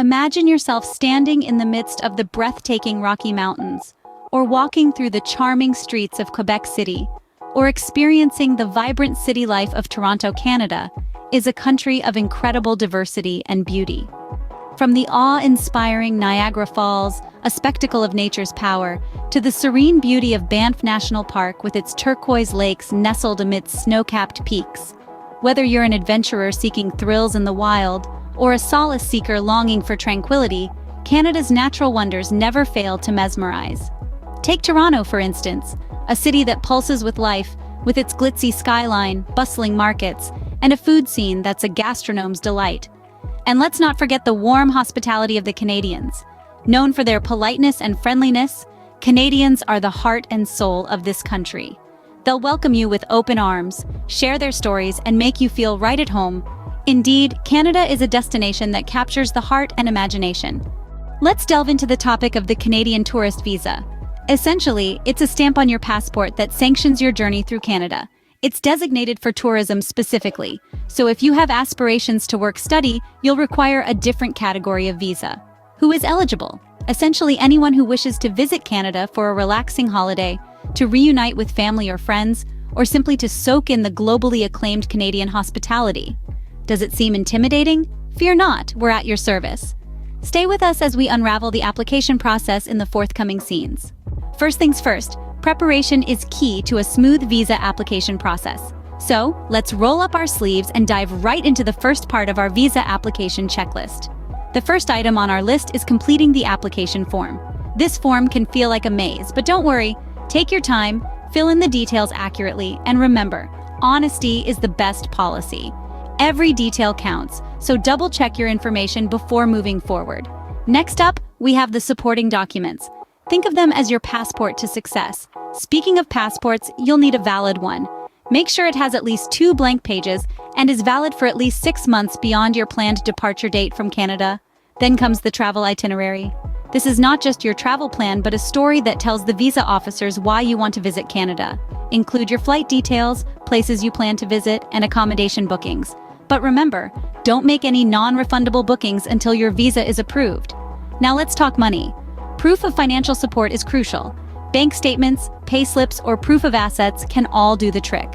Imagine yourself standing in the midst of the breathtaking Rocky Mountains, or walking through the charming streets of Quebec City, or experiencing the vibrant city life of Toronto, Canada, is a country of incredible diversity and beauty. From the awe-inspiring Niagara Falls, a spectacle of nature's power, to the serene beauty of Banff National Park with its turquoise lakes nestled amidst snow-capped peaks. Whether you're an adventurer seeking thrills in the wild, or a solace seeker longing for tranquility, Canada's natural wonders never fail to mesmerize. Take Toronto, for instance, a city that pulses with life, with its glitzy skyline, bustling markets, and a food scene that's a gastronome's delight. And let's not forget the warm hospitality of the Canadians. Known for their politeness and friendliness, Canadians are the heart and soul of this country. They'll welcome you with open arms, share their stories, and make you feel right at home. Indeed, Canada is a destination that captures the heart and imagination. Let's delve into the topic of the Canadian tourist visa. Essentially, it's a stamp on your passport that sanctions your journey through Canada. It's designated for tourism specifically, so if you have aspirations to work-study, you'll require a different category of visa. Who is eligible? Essentially anyone who wishes to visit Canada for a relaxing holiday, to reunite with family or friends, or simply to soak in the globally acclaimed Canadian hospitality. Does it seem intimidating? Fear not, we're at your service. Stay with us as we unravel the application process in the forthcoming scenes. First things first, preparation is key to a smooth visa application process. So, let's roll up our sleeves and dive right into the first part of our visa application checklist. The first item on our list is completing the application form. This form can feel like a maze, but don't worry. Take your time, fill in the details accurately, and remember, honesty is the best policy. Every detail counts, so double-check your information before moving forward. Next up, we have the supporting documents. Think of them as your passport to success. Speaking of passports, you'll need a valid one. Make sure it has at least 2 blank pages and is valid for at least 6 months beyond your planned departure date from Canada. Then comes the travel itinerary. This is not just your travel plan, but a story that tells the visa officers why you want to visit Canada. Include your flight details, places you plan to visit, and accommodation bookings. But remember, don't make any non-refundable bookings until your visa is approved. Now let's talk money. Proof of financial support is crucial. Bank statements, pay slips, or proof of assets can all do the trick.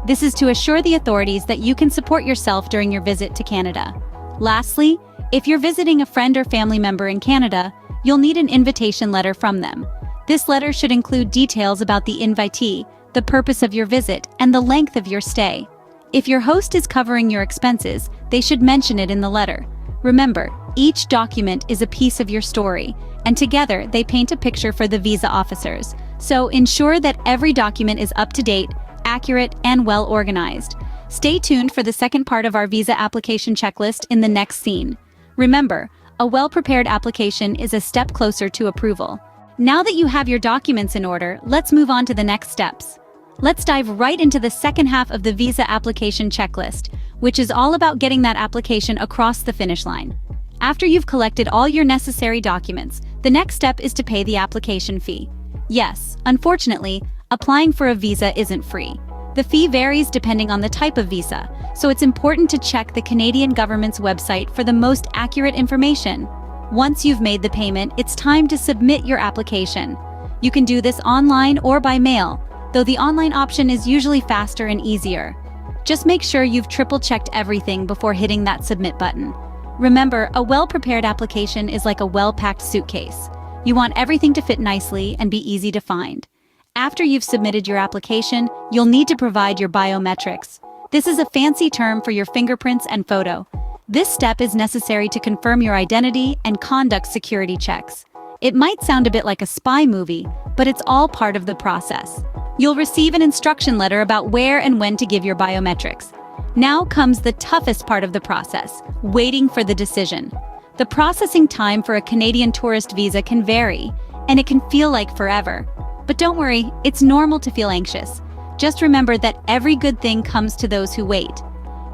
This is to assure the authorities that you can support yourself during your visit to Canada. Lastly, if you're visiting a friend or family member in Canada, you'll need an invitation letter from them. This letter should include details about the invitee, the purpose of your visit, and the length of your stay. If your host is covering your expenses, they should mention it in the letter. Remember, each document is a piece of your story, and together they paint a picture for the visa officers. So ensure that every document is up to date, accurate, and well organized. Stay tuned for the second part of our visa application checklist in the next scene. Remember, a well-prepared application is a step closer to approval. Now that you have your documents in order, let's move on to the next steps. Let's dive right into the second half of the visa application checklist, which is all about getting that application across the finish line. After you've collected all your necessary documents, the next step is to pay the application fee. Yes, unfortunately, applying for a visa isn't free. The fee varies depending on the type of visa, so it's important to check the Canadian government's website for the most accurate information. Once you've made the payment, it's time to submit your application. You can do this online or by mail, though the online option is usually faster and easier. Just make sure you've triple-checked everything before hitting that submit button. Remember, a well-prepared application is like a well-packed suitcase. You want everything to fit nicely and be easy to find. After you've submitted your application, you'll need to provide your biometrics. This is a fancy term for your fingerprints and photo. This step is necessary to confirm your identity and conduct security checks. It might sound a bit like a spy movie, but it's all part of the process. You'll receive an instruction letter about where and when to give your biometrics. Now comes the toughest part of the process, waiting for the decision. The processing time for a Canadian tourist visa can vary, and it can feel like forever. But don't worry, it's normal to feel anxious. Just remember that every good thing comes to those who wait.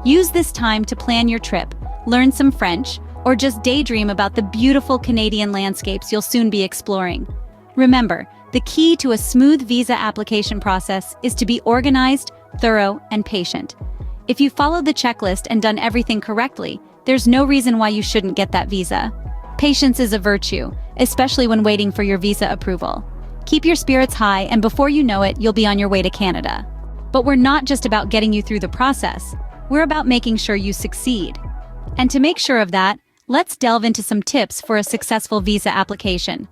Use this time to plan your trip, learn some French, or just daydream about the beautiful Canadian landscapes you'll soon be exploring. Remember, the key to a smooth visa application process is to be organized, thorough, and patient. If you followed the checklist and done everything correctly, there's no reason why you shouldn't get that visa. Patience is a virtue, especially when waiting for your visa approval. Keep your spirits high, and before you know it, you'll be on your way to Canada. But we're not just about getting you through the process. We're about making sure you succeed. And to make sure of that, let's delve into some tips for a successful visa application.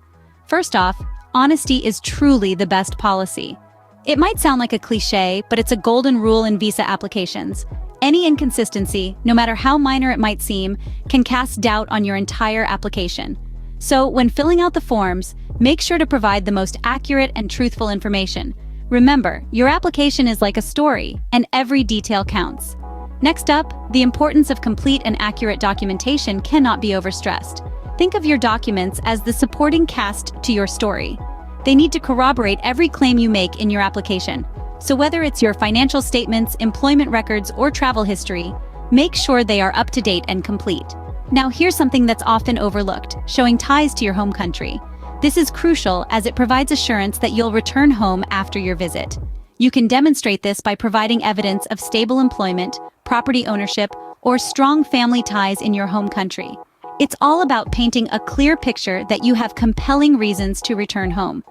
First off, honesty is truly the best policy. It might sound like a cliché, but it's a golden rule in visa applications. Any inconsistency, no matter how minor it might seem, can cast doubt on your entire application. So, when filling out the forms, make sure to provide the most accurate and truthful information. Remember, your application is like a story, and every detail counts. Next up, the importance of complete and accurate documentation cannot be overstressed. Think of your documents as the supporting cast to your story. They need to corroborate every claim you make in your application. So whether it's your financial statements, employment records, or travel history, make sure they are up to date and complete. Now here's something that's often overlooked, showing ties to your home country. This is crucial as it provides assurance that you'll return home after your visit. You can demonstrate this by providing evidence of stable employment, property ownership, or strong family ties in your home country. It's all about painting a clear picture that you have compelling reasons to return home.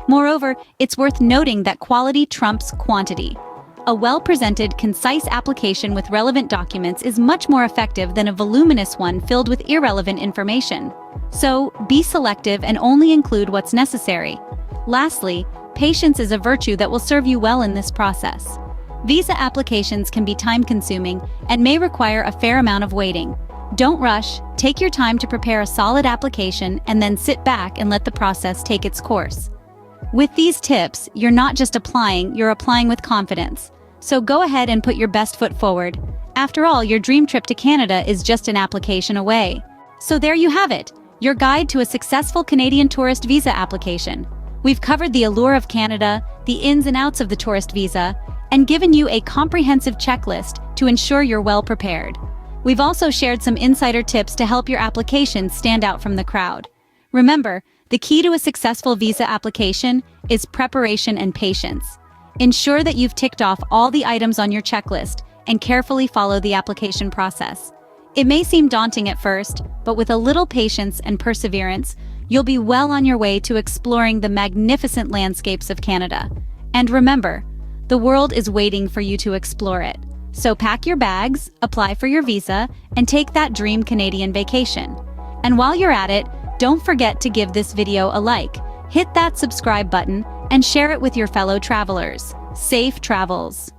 Moreover, it's worth noting that quality trumps quantity. A well-presented, concise application with relevant documents is much more effective than a voluminous one filled with irrelevant information. So, be selective and only include what's necessary. Lastly, patience is a virtue that will serve you well in this process. Visa applications can be time-consuming and may require a fair amount of waiting. Don't rush, take your time to prepare a solid application and then sit back and let the process take its course. With these tips, you're not just applying, you're applying with confidence. So go ahead and put your best foot forward. After all, your dream trip to Canada is just an application away. So there you have it, your guide to a successful Canadian tourist visa application. We've covered the allure of Canada, the ins and outs of the tourist visa, and given you a comprehensive checklist to ensure you're well prepared. We've also shared some insider tips to help your application stand out from the crowd. Remember, the key to a successful visa application is preparation and patience. Ensure that you've ticked off all the items on your checklist and carefully follow the application process. It may seem daunting at first, but with a little patience and perseverance, you'll be well on your way to exploring the magnificent landscapes of Canada. And remember, the world is waiting for you to explore it. So pack your bags, apply for your visa, and take that dream Canadian vacation. And while you're at it, don't forget to give this video a like, hit that subscribe button, and share it with your fellow travelers. Safe travels!